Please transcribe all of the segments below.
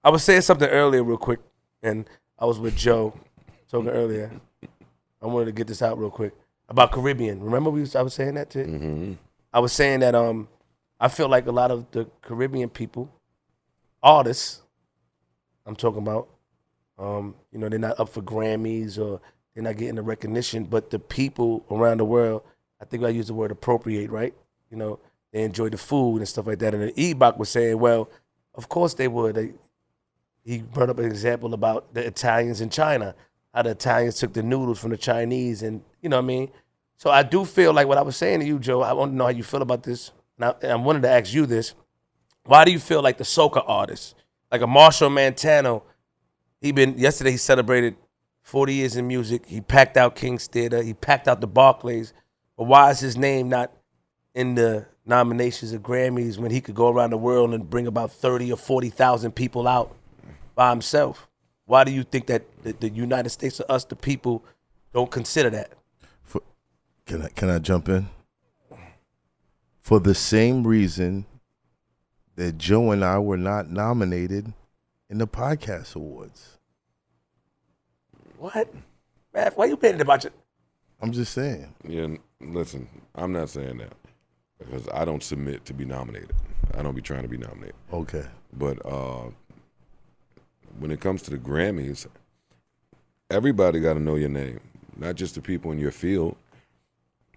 I was saying something earlier real quick, and I was with Joe talking earlier. I wanted to get this out real quick about Caribbean. Remember I was saying that too? Mm-hmm. I was saying that I feel like a lot of the Caribbean people, artists, I'm talking about, they're not up for Grammys or they're not getting the recognition, but the people around the world, I think I use the word appropriate, right? They enjoy the food and stuff like that. And then Ebach was saying, well, of course they would. He brought up an example about the Italians in China, how the Italians took the noodles from the Chinese, and you know what I mean? So I do feel like what I was saying to you, Joe, I want to know how you feel about this. And I wanted to ask you this. Why do you feel like the soca artists, like a Marshall Montano, yesterday he celebrated 40 years in music. He packed out King's Theater. He packed out the Barclays. But why is his name not in the nominations of Grammys when he could go around the world and bring about 30 or 40,000 people out by himself? Why do you think that the United States or us, the people, don't consider that? Can I jump in? For the same reason that Joe and I were not nominated in the podcast awards. What? Man, why you painting about it? I'm just saying. Yeah, listen, I'm not saying that because I don't submit to be nominated. I don't be trying to be nominated. Okay. But when it comes to the Grammys, everybody got to know your name, not just the people in your field,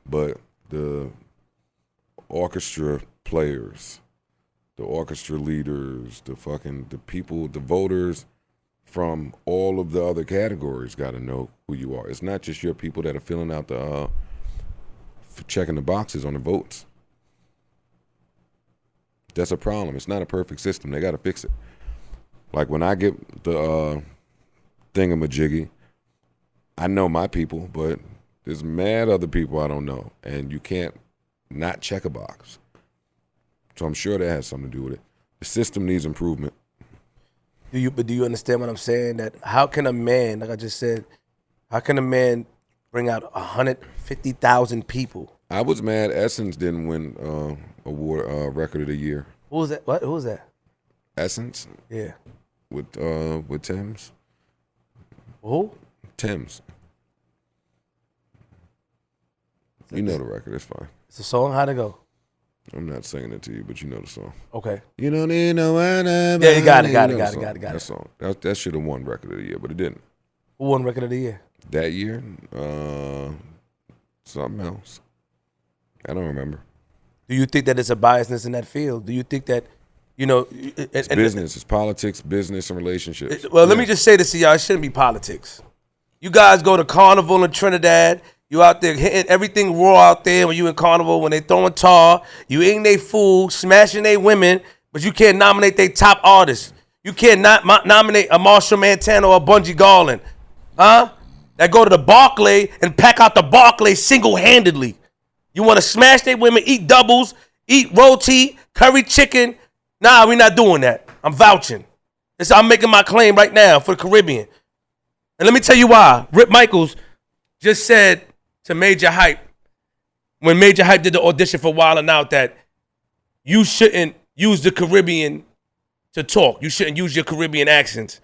but the orchestra players, the orchestra leaders, the people, the voters from all of the other categories got to know who you are. It's not just your people that are filling out checking the boxes on the votes. That's a problem. It's not a perfect system. They got to fix it. Like when I get the thingamajiggy, I know my people, but there's mad other people I don't know, and you can't not check a box. So I'm sure that has something to do with it. The system needs improvement. Do you understand what I'm saying? That how can a man, like I just said, how can a man bring out 150,000 people? I was mad Essence didn't win award Record of the Year. Who was that? What? Who was that? Essence? Yeah. With Thames. Who? Thames. You know the record, it's fine. It's a song? How'd it go? I'm not singing it to you, but you know the song. Okay. You don't need no one. Yeah, you got it. That song. That should have won Record of the Year, but it didn't. Who won Record of the Year? That year? Something else. I don't remember. Do you think that it's a biasness in that field? Do you think that, it's business, it's politics, business, and relationships. Let me just say this to y'all. It shouldn't be politics. You guys go to Carnival in Trinidad. You out there hitting everything raw out there when you in Carnival, when they throwing tar. You eating their food, smashing their women, but you can't nominate their top artists. You can't nominate a Marshall Montano or a Bungie Garland. Huh? That go to the Barclay and pack out the Barclay single-handedly. You want to smash their women, eat doubles, eat roti, curry chicken. Nah, we're not doing that. I'm vouching. I'm making my claim right now for the Caribbean. And let me tell you why. Rip Michaels just said to Major Hype, when Major Hype did the audition for Wild 'N Out, that you shouldn't use the Caribbean to talk. You shouldn't use your Caribbean accents.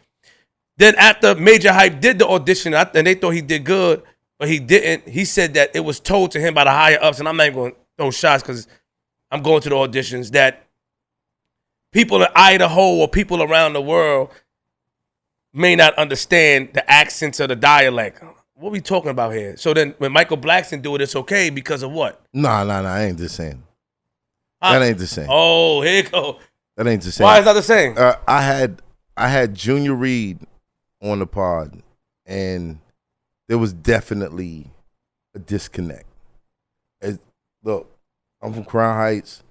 Then after Major Hype did the audition, and they thought he did good, but he didn't, he said that it was told to him by the higher ups, and I'm not even going to throw shots because I'm going to the auditions, that people in Idaho or people around the world may not understand the accents or the dialect. What are we talking about here? So then when Michael Blackson do it, it's okay because of what? Nah, I ain't the same. That ain't the same. Oh, here you go. That ain't the same. Why is that the same? I had Junior Reed on the pod, and there was definitely a disconnect. Look, I'm from Crown Heights.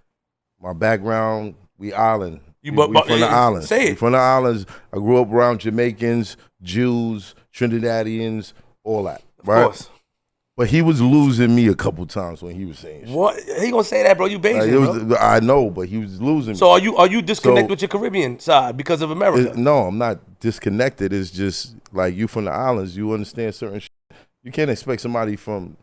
My background, we island. We from the islands. Say it. We from the islands. I grew up around Jamaicans, Jews, Trinidadians, all that. Right? Of course. But he was losing me a couple times when he was saying shit. What? He gonna say that, bro? You Bayesian, bro. I know, but he was losing me. So are you disconnected with your Caribbean side because of America? No, I'm not disconnected. It's just like you from the islands, you understand certain shit. You can't expect somebody from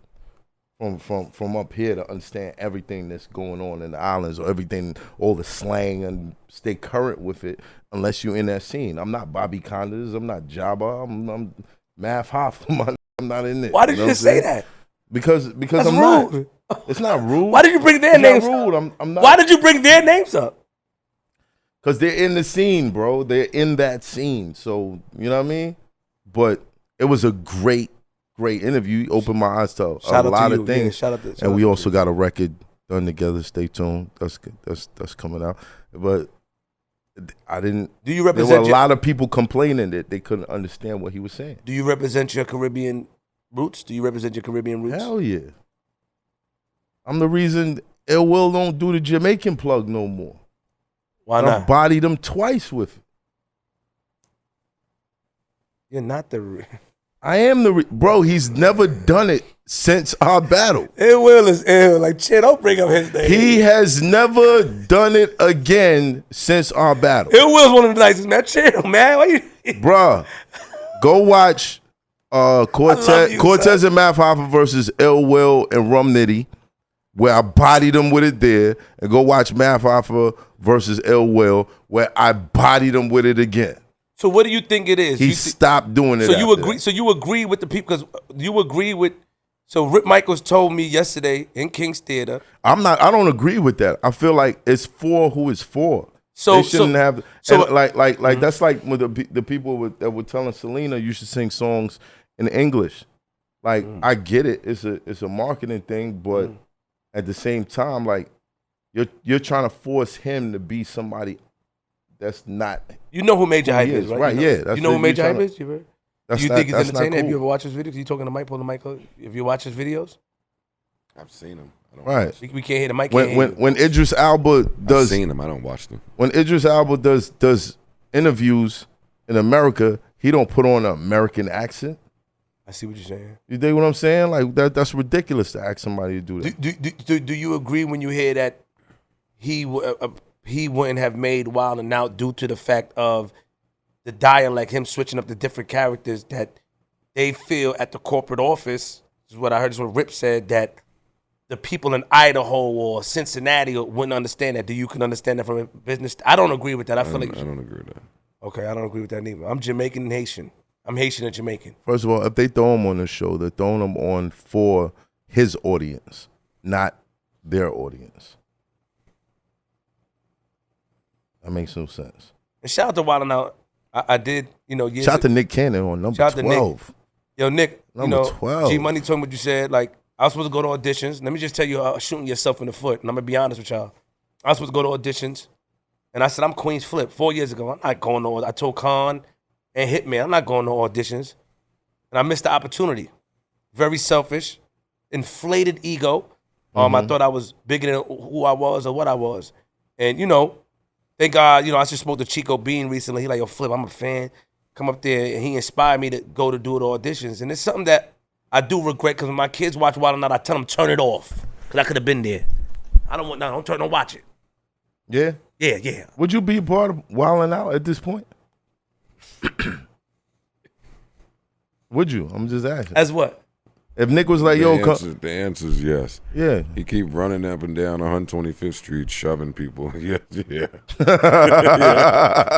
from up here to understand everything that's going on in the islands or everything, all the slang, and stay current with it unless you're in that scene. I'm not Bobby Condas. I'm not Jabba. I'm Math Hoffa. I'm not in it. Why did you just say that? Because That's I'm rude. not. It's not rude. Why did you bring their It's names not rude. up? I'm not. Why did you bring their names up? Because they're in the scene, bro. They're in that scene. So, you know what I mean? But it was a great interview. You opened my eyes to a lot of things. Yeah, shout out to and we also got a record done together. Stay tuned. That's coming out. But I didn't. Do you There represent? were a lot of people complaining that they couldn't understand what he was saying. Do you represent your Caribbean roots? Do you represent your Caribbean roots? Hell yeah. I'm the reason Ill Will don't do the Jamaican plug no more. Why I not? bodied him twice with it. You're not the. I am bro. He's never done it since our battle. Ill Will is ill. Like, shit, don't bring up his name. He has never done it again since our battle. Ill Will's one of the nicest, man. Chill, man. Why you? Bruh, go watch Cortez and Math Hoffa versus Ill Will and Rum Nitty, where I bodied him with it there, and go watch Math Hoffa versus Ill Will, where I bodied him with it again. So what do you think it is? He stopped doing it. So you after agree? that. So you agree with the people? Because you agree with. So Rip Michaels told me yesterday in King's Theater. I don't agree with that. I feel like it's for who it's for. So they shouldn't have. So and like that's like with the people that were telling Selena you should sing songs in English. Like I get it. It's a marketing thing, but at the same time, like you're trying to force him to be somebody that's not. You know who Major Hype is, right? Right? You know, Yeah. You know who Major Hype is? You heard? Do you think he's that's not entertaining? Have you cool. ever watched his videos? You talking to Mike? Pull the mic. If you watch his videos, I've seen him. I don't Right. watch them. we can't hear the mic. When Idris Elba I've does seen them. I don't watch them. when Idris Elba does interviews in America, he don't put on an American accent. I see what you're saying. You dig what I'm saying? Like that's ridiculous to ask somebody to do that. Do you agree when you hear that he wouldn't have made Wild and Out due to the fact of the dialect, him switching up the different characters that they feel at the corporate office? This is what I heard. This is what Rip said, that the people in Idaho or Cincinnati wouldn't understand that. Do you can understand that from a business? I don't agree with that. I feel like I don't agree with that. okay, I don't agree with that neither. I'm Jamaican and Haitian. I'm Haitian and Jamaican. First of all, if they throw him on the show, they're throwing him on for his audience, not their audience. That makes no sense. And shout out to Wild and Out. I did, years Shout out to Nick Cannon on number Shout out to 12. Yo, Nick, Number 12. G Money told me what you said. Like, I was supposed to go to auditions. Let me just tell you, shooting yourself in the foot. And I'm going to be honest with y'all. I was supposed to go to auditions. And I said, I'm Queenzflip 4 years ago. I'm not going to, I told Khan and Hitman, I'm not going to auditions. And I missed the opportunity. Very selfish, inflated ego. I thought I was bigger than who I was or what I was. And, thank God, I just spoke to Chico Bean recently. He like, yo, Flip, I'm a fan. Come up there, and he inspired me to go to do the auditions. And it's something that I do regret, because when my kids watch Wild 'N Out, I tell them, turn it off, because I could have been there. I don't want, no, don't watch it. Yeah? Yeah. Would you be a part of Wildin' Out at this point? Would you? I'm just asking. As what? If Nick was like, yo, The answer is yes. Yeah. He keep running up and down 125th Street, shoving people. Yeah.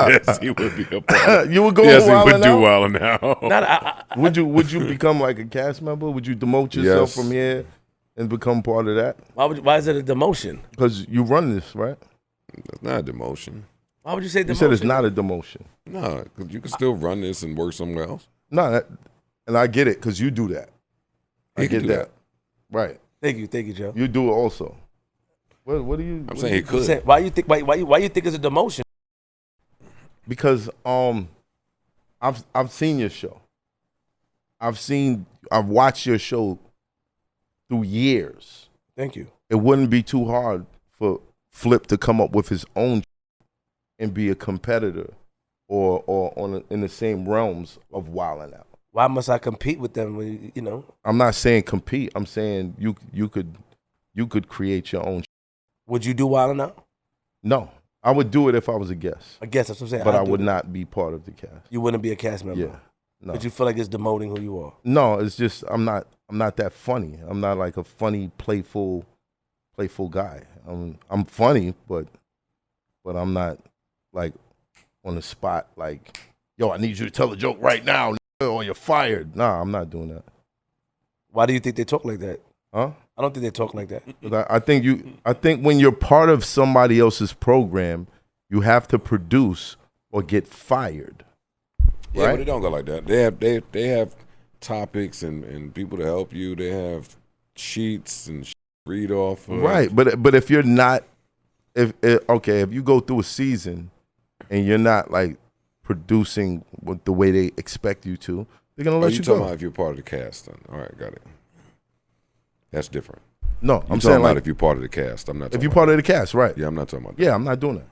Yes, he would be a part. You would go Yes, he Wild would 'N do Out? Wild 'N Out. Would you become like a cast member? Would you demote yourself Yes. from here and become part of that? Why is it a demotion? Because you run this, right? That's not a demotion. Why would you say demotion? You said it's not a demotion. No, because you can still run this and work somewhere else. No, and I get it because you do that. I He can get do that. Right. Thank you, Joe. You do it also. What do you? I'm saying he could. Why you think it's a demotion? Because I've seen your show. I've watched your show through years. Thank you. It wouldn't be too hard for Flip to come up with his own and be a competitor or in the same realms of Wild 'N Out. Why must I compete with them? I'm not saying compete. I'm saying you could create your own. Would you do Wild 'N Out? No, I would do it if I was a guest, I guess that's what I'm saying. but I would not be part of the cast. You wouldn't be a cast member. Yeah. No. But you feel like it's demoting who you are. No, it's just I'm not that funny. I'm not like a funny, playful guy. I'm funny, but I'm not like on the spot like, yo, I need you to tell a joke right now or you're fired. Nah, I'm not doing that. Why do you think they talk like that? Huh? I don't think they talk like that. I think when you're part of somebody else's program, you have to produce or get fired. Yeah, right? but it don't go like that. They have topics and people to help you. They have sheets and read off. Right, but if you're not, if you go through a season and you're not like producing the way they expect you to, they're gonna let you talking go. about if you're part of the cast? Then all right, got it. That's different. No, I'm I'm saying saying about like if you're part of the cast. I'm not. if you're part of the cast, right? Yeah, I'm not talking about. Yeah, I'm not doing that.